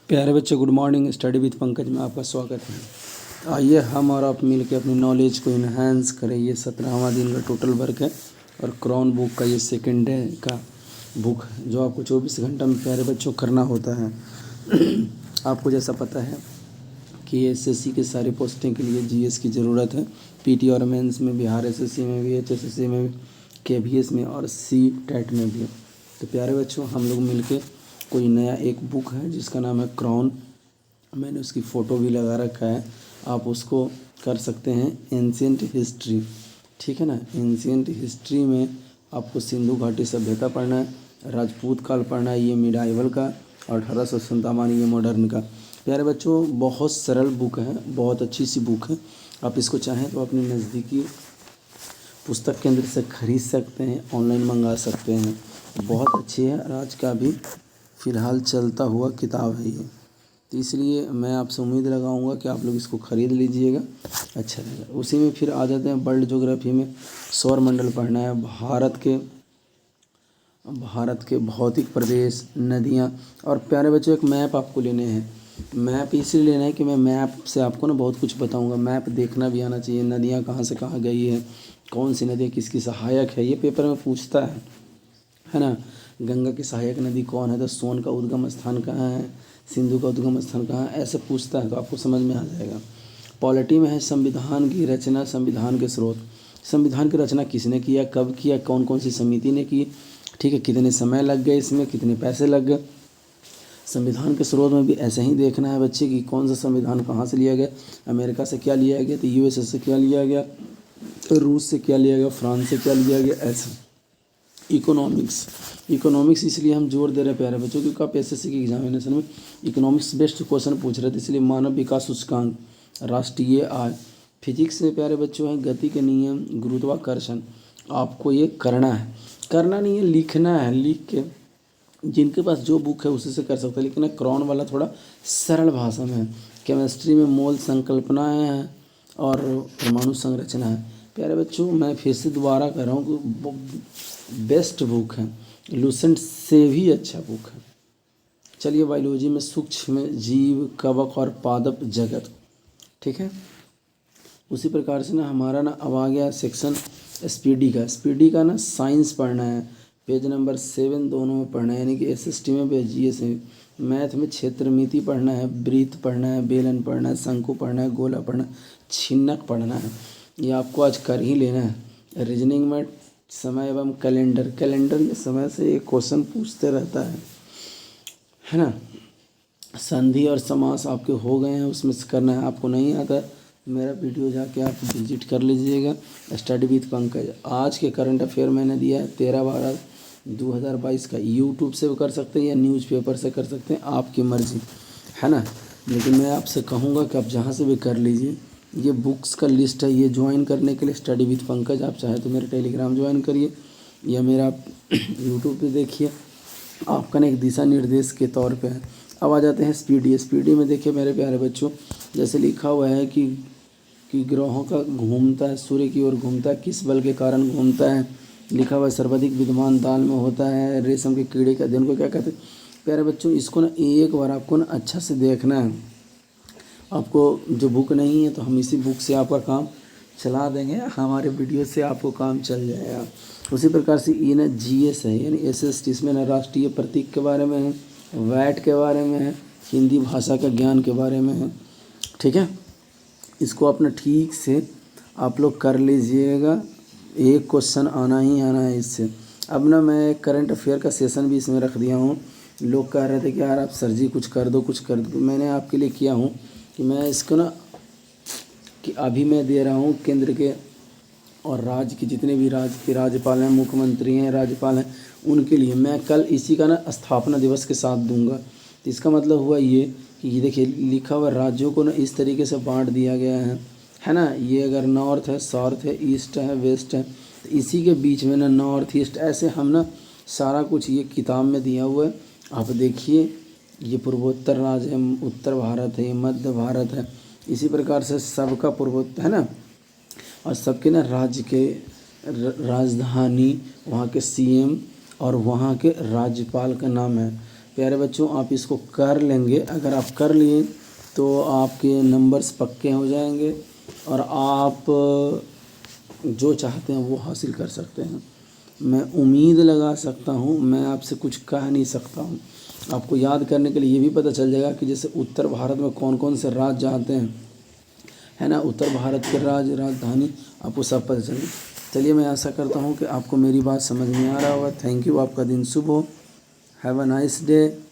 प्यारे बच्चों, good morning. Study with Pankaj में आपका स्वागत है। आइए हम और आप मिल के अपनी नॉलेज को इन्हांस करें। ये 17वां दिन का टोटल वर्क है और क्रॉन बुक का ये सेकेंड डे का बुक है जो आपको 24 घंटा में प्यारे बच्चों करना होता है। आपको जैसा पता है कि एसएससी के सारे पोस्टें के लिए जीएस की ज़रूरत है। पीटी और मेंस में, बिहार एसएससी में भी, एचएसएससी में भी, केवीएस में और सी टेट में भी। तो प्यारे बच्चों, हम लोग मिलके कोई नया एक बुक है जिसका नाम है क्रॉन। मैंने उसकी फ़ोटो भी लगा रखा है, आप उसको कर सकते हैं। एंशियंट हिस्ट्री, ठीक है ना। एंशियंट हिस्ट्री में आपको सिंधु घाटी सभ्यता पढ़ना है, राजपूत काल पढ़ना है, ये मिडाइवल का, और 1857 ये मॉडर्न का। प्यारे बच्चों, बहुत सरल बुक है, बहुत अच्छी सी बुक है। आप इसको चाहें तो अपने नज़दीकी पुस्तक केंद्र से ख़रीद सकते हैं, ऑनलाइन मंगा सकते हैं। बहुत अच्छी है, आज का भी फ़िलहाल चलता हुआ किताब है ये। तो इसलिए मैं आपसे उम्मीद लगाऊंगा कि आप लोग इसको ख़रीद लीजिएगा, अच्छा रहेगा। उसी में फिर आ जाते हैं वर्ल्ड ज्योग्राफी में। सौरमंडल पढ़ना है, भारत के भौतिक प्रदेश, नदियाँ, और प्यारे बच्चों एक मैप आपको लेने हैं। मैप इसलिए लेना है कि मैं मैप से आपको ना बहुत कुछ बताऊंगा। मैप देखना भी आना चाहिए, नदियाँ कहाँ से कहाँ गई है, कौन सी नदी किसकी सहायक है, ये पेपर में पूछता है ना। गंगा की सहायक नदी कौन है, तो सोन का उद्गम स्थान कहाँ है, सिंधु का उद्गम स्थान कहाँ है, ऐसे पूछता है तो आपको समझ में आ जाएगा। पॉलिटी में है संविधान की रचना, संविधान के स्रोत। संविधान की रचना किसने किया, कब किया, कौन कौन सी समिति ने की, ठीक है, कितने समय लग गए, इसमें कितने पैसे लग गए। संविधान के स्रोत में भी ऐसे ही देखना है बच्चे कि कौन सा संविधान कहाँ से लिया गया। अमेरिका से क्या लिया गया, तो यूएसए से क्या लिया गया, रूस से क्या लिया गया, फ्रांस से क्या लिया गया, ऐसे। इकोनॉमिक्स इसलिए हम जोर दे रहे हैं प्यारे बच्चों, क्योंकि आप एसएससी के एग्जामिनेशन में इकोनॉमिक्स बेस्ड क्वेश्चन पूछ रहे थे, इसलिए मानव विकास सूचकांक, राष्ट्रीय आय। फिजिक्स में प्यारे बच्चों हैं गति के नियम, गुरुत्वाकर्षण। आपको ये करना नहीं है, लिखना है। लिख के जिनके पास जो बुक है उसी से कर सकते हैं, लेकिन क्रॉन वाला थोड़ा सरल भाषा में है। केमिस्ट्री में मोल संकल्पनाएँ हैं और परमाणु संरचना है। प्यारे बच्चों, मैं फिर से दोबारा कर रहा हूँ कि बेस्ट बुक है, लूसेंट से भी अच्छा बुक है। चलिए, बायोलॉजी में सूक्ष्म जीव, कवक और पादप जगत, ठीक है। उसी प्रकार से ना हमारा ना अब आ गया सेक्शन स्पीडी का ना साइंस पढ़ना है, पेज नंबर 7 दोनों में पढ़ना है, यानी कि एसएसटी में भी, जीएस में। मैथ में क्षेत्रमिति पढ़ना है, वृत्त पढ़ना है, बेलन पढ़ना है, शंकु पढ़ना है, गोला पढ़ना है, छिन्नक पढ़ना है। ये आपको आज कर ही लेना है। रीजनिंग में समय एवं कैलेंडर के समय से एक क्वेश्चन पूछते रहता है ना। संधि और समास आपके हो गए हैं, उसमें से करना है। आपको नहीं आता, मेरा वीडियो जाके आप विजिट कर लीजिएगा, स्टडी विद पंकज। आज के करंट अफेयर मैंने दिया है 13/12/2022 का। यूट्यूब से भी कर सकते हैं या न्यूज़पेपर से कर सकते हैं, आपकी मर्ज़ी है ना। लेकिन मैं आपसे कहूँगा कि आप जहाँ से भी कर लीजिए। ये बुक्स का लिस्ट है, ये ज्वाइन करने के लिए स्टडी विद पंकज आप चाहे तो मेरे टेलीग्राम ज्वाइन करिए या मेरा यूट्यूब पे देखिए। आपका ना एक दिशा निर्देश के तौर पे है। अब आ जाते हैं स्पीडी में। देखिए मेरे प्यारे बच्चों, जैसे लिखा हुआ है कि ग्रहों का घूमता है, सूर्य की ओर घूमता है, किस बल के कारण घूमता है। लिखा हुआ है सर्वाधिक विद्यमान दाल में होता है, रेशम के कीड़े का अध्ययन को क्या कहते हैं। प्यारे बच्चों, इसको ना एक बार आपको ना अच्छा से देखना है। आपको जो बुक नहीं है तो हम इसी बुक से आपका काम चला देंगे, हमारे वीडियो से आपको काम चल जाएगा। उसी प्रकार से ये ना जीएस है, यानी एसएसटी, इसमें ना राष्ट्रीय प्रतीक के बारे में है, वैट के बारे में है, हिंदी भाषा का ज्ञान के बारे में है, ठीक है। इसको अपना ठीक से आप लोग कर लीजिएगा, एक क्वेश्चन आना ही आना है इससे। अब ना मैं करंट अफेयर का सेशन भी इसमें रख दिया हूँ। लोग कह रहे थे कि यार आप सर जी कुछ कर दो, मैंने आपके लिए किया हूँ कि मैं इसको ना कि अभी मैं दे रहा हूँ केंद्र के और राज्य के जितने भी राज्य के राज्यपाल हैं, मुख्यमंत्री हैं, राज्यपाल हैं, उनके लिए मैं कल इसी का ना स्थापना दिवस के साथ दूंगा। तो इसका मतलब हुआ ये कि ये देखिए लिखा हुआ राज्यों को ना इस तरीके से बांट दिया गया है ना। ये अगर नॉर्थ है, साउथ है, ईस्ट है, वेस्ट है, तो इसी के बीच में ना नॉर्थ ईस्ट, ऐसे हम ना सारा कुछ ये किताब में दिया हुआ है। आप देखिए, ये पूर्वोत्तर राज्य है, उत्तर भारत है, मध्य भारत है, इसी प्रकार से सबका पूर्वोत्तर है ना। और सबके ना राज्य के राजधानी, वहाँ के सीएम और वहाँ के राज्यपाल का नाम है। प्यारे बच्चों आप इसको कर लेंगे। अगर आप कर लिए तो आपके नंबर्स पक्के हो जाएंगे और आप जो चाहते हैं वो हासिल कर सकते हैं। मैं उम्मीद लगा सकता हूँ, मैं आपसे कुछ कह नहीं सकता हूँ। आपको याद करने के लिए ये भी पता चल जाएगा कि जैसे उत्तर भारत में कौन कौन से राज्य आते हैं, है ना, उत्तर भारत के राजधानी आपको सब पता चलेगी। चलिए मैं आशा करता हूँ कि आपको मेरी बात समझ में आ रहा होगा। थैंक यू, आपका दिन शुभ हो। Have a nice day.